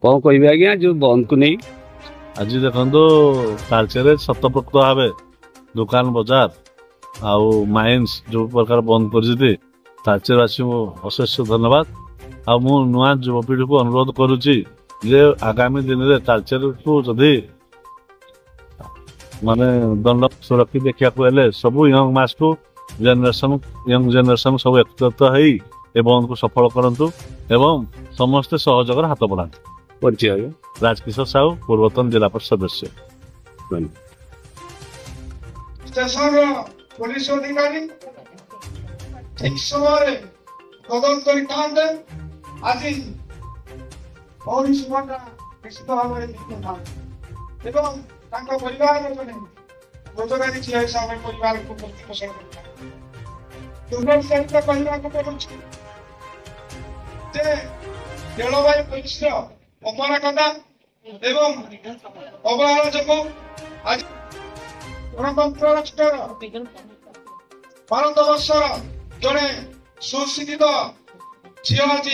कौन कह आज्ञा जो बंद को नहीं आज देखो तालचेर शत प्रकृत भाव दुकान बजार आउ माइन्स जो प्रकार बंद कर तालचेरवासी को अशेष धन्यवाद। आ मु नुआ युवपीढ़ी को अनुरोध करुच्ची जे आगामी दिन में तालचेर को जदि माने दंड सुरक्षित देखा सब यंग मास को यंग जेनेरेशन सब एकत्रित हो बंद को सफल करंतु एवं समस्ते सहयोग हाथ बढ़ाते। परिचय राजकिशोर साहू पूर्वतन जिला परिषद सदस्य। स्टेशन पुलिस अधिकारी ठीक समय तदंत करते आज निश्चित भाव परिवार रोजगारी झील हिसाब से परिवार को प्रतिपोषण करता दुर्भाग्य सहित कहवाक पड़ुछि रेलवे पुलिस अपराधता एवं अवहेला जो आज गणतंत्र राष्ट्र भारत वर्ष जड़े सुशिक्षित झील आज